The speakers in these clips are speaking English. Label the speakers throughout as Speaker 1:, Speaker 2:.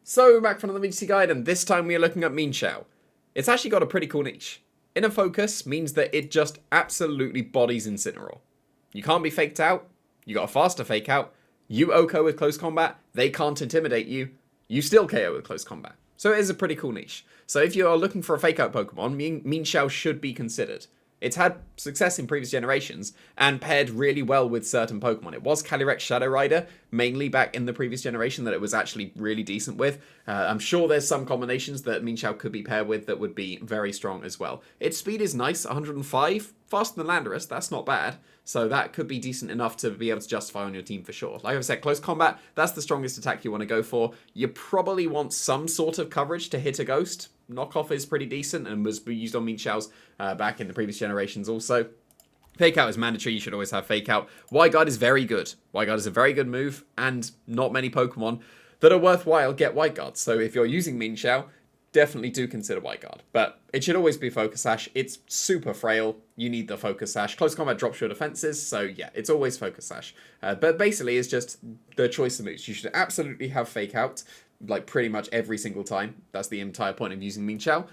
Speaker 1: So, back from the VGC guide, and this time we are looking at Mienshao. It's actually got a pretty cool niche. Inner Focus means that it just absolutely bodies Incineroar. You can't be faked out, you got a faster fake out, you OHKO with close combat, they can't intimidate you, you still KO with close combat. So it is a pretty cool niche. So if you are looking for a fake out Pokemon, Mienshao should be considered. It's had success in previous generations and paired really well with certain Pokemon. It was Calyrex Shadow Rider, mainly back in the previous generation, that it was actually really decent with. I'm sure there's some combinations that Mienshao could be paired with that would be very strong as well. Its speed is nice, 105, faster than Landorus, that's not bad. So that could be decent enough to be able to justify on your team for sure. Like I've said, close combat, that's the strongest attack you want to go for. You probably want some sort of coverage to hit a ghost. Knockoff is pretty decent and was used on Mienshao's back in the previous generations also. Fake Out is mandatory, you should always have Fake Out. Wide Guard is very good. Wide Guard is a very good move, and not many Pokemon that are worthwhile get Wide Guard. So if you're using Mienshao, definitely do consider Wide Guard. But it should always be Focus Sash. It's super frail. You need the Focus Sash. Close combat drops your defenses, so yeah, it's always Focus Sash. But basically, it's just the choice of moves. You should absolutely have Fake Out, like pretty much every single time. That's the entire point of using Mienshao.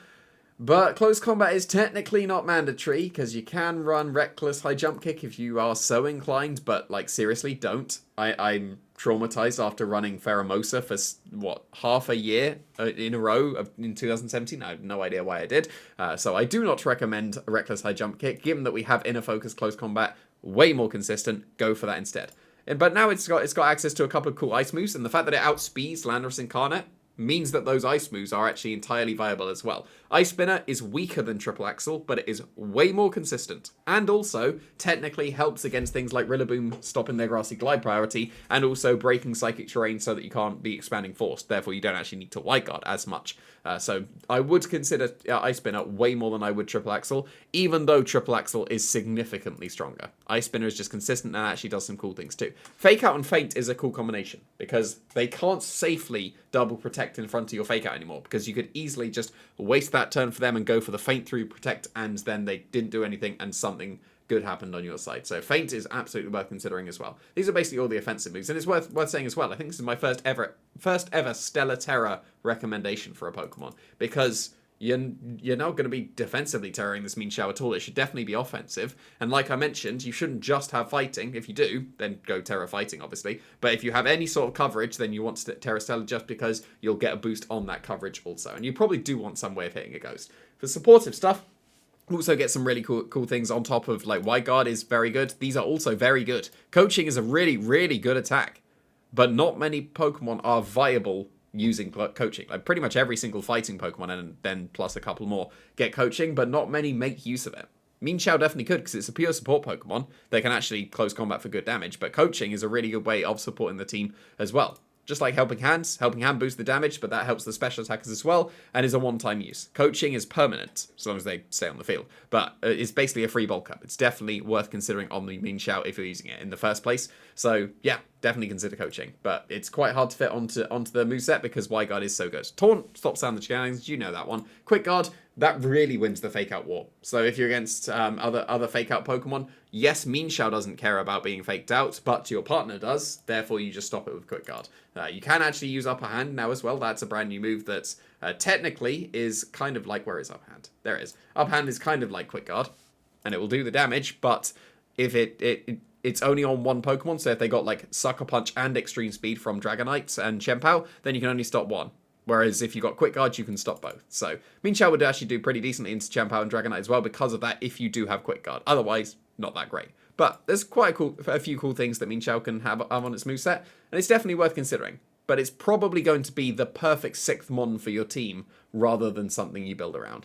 Speaker 1: But close combat is technically not mandatory, because you can run Reckless High Jump Kick if you are so inclined, but like seriously, don't. I'm traumatized after running Pheromosa for, what, half a year in a row in 2017. I have no idea why I did. So I do not recommend Reckless High Jump Kick. Given that we have Inner Focus Close Combat, way more consistent, go for that instead. But now it's got access to a couple of cool ice moves, and the fact that it outspeeds Landorus Incarnate means that those ice moves are actually entirely viable as well. Ice Spinner is weaker than Triple Axle, but it is way more consistent, and also technically helps against things like Rillaboom stopping their Grassy Glide priority, and also breaking Psychic Terrain so that you can't be expanding Force, therefore you don't actually need to Wide Guard as much. So I would consider Ice Spinner way more than I would Triple Axle, even though Triple Axle is significantly stronger. Ice Spinner is just consistent and actually does some cool things too. Fake Out and Feint is a cool combination, because they can't safely double protect in front of your Fake Out anymore, because you could easily just waste that turn for them and go for the Feint through protect, and then they didn't do anything and something good happened on your side. So Feint is absolutely worth considering as well. These are basically all the offensive moves, and it's worth saying as well, I think this is my first ever Stellar Terror recommendation for a Pokemon, because you're not going to be defensively terroring this Mienshao at all. It should definitely be offensive. And like I mentioned, you shouldn't just have fighting. If you do, then go Terra fighting, obviously. But if you have any sort of coverage, then you want to Terra Stellar just because you'll get a boost on that coverage also. And you probably do want some way of hitting a ghost. For supportive stuff, also get some really cool things on top of, like, Wide Guard is very good. These are also very good. Coaching is a really, really good attack. But not many Pokemon are viable using coaching. Like pretty much every single fighting Pokemon, and then plus a couple more, get coaching, but not many make use of it. Mienshao definitely could, because it's a pure support Pokemon. They can actually close combat for good damage, but coaching is a really good way of supporting the team as well. Just like Helping Hand boosts the damage, but that helps the special attackers as well, and is a one-time use. Coaching is permanent, as long as they stay on the field, but it's basically a free bulk up. It's definitely worth considering on the Mienshao if you're using it in the first place. So yeah, definitely consider coaching, but it's quite hard to fit onto the moveset because Wide Guard is so good. Taunt stops down the challenge, you know that one. Quick Guard, that really wins the Fake Out war. So if you're against other Fake Out Pokemon, yes, Mienshao doesn't care about being faked out, but your partner does, therefore you just stop it with Quick Guard. You can actually use Upper Hand now as well. That's a brand new move that technically is kind of like, where is Upper Hand? There it is. Upper Hand is kind of like Quick Guard, and it will do the damage, but if it's only on one Pokemon, so if they got like Sucker Punch and Extreme Speed from Dragonite and Chien-Pao, then you can only stop one. Whereas if you got Quick Guard, you can stop both. So Mienshao would actually do pretty decently into Chien-Pao and Dragonite as well because of that if you do have Quick Guard. Otherwise, not that great. But there's quite a few cool things that Mienshao can have on its moveset, and it's definitely worth considering. But it's probably going to be the perfect 6th Mon for your team rather than something you build around.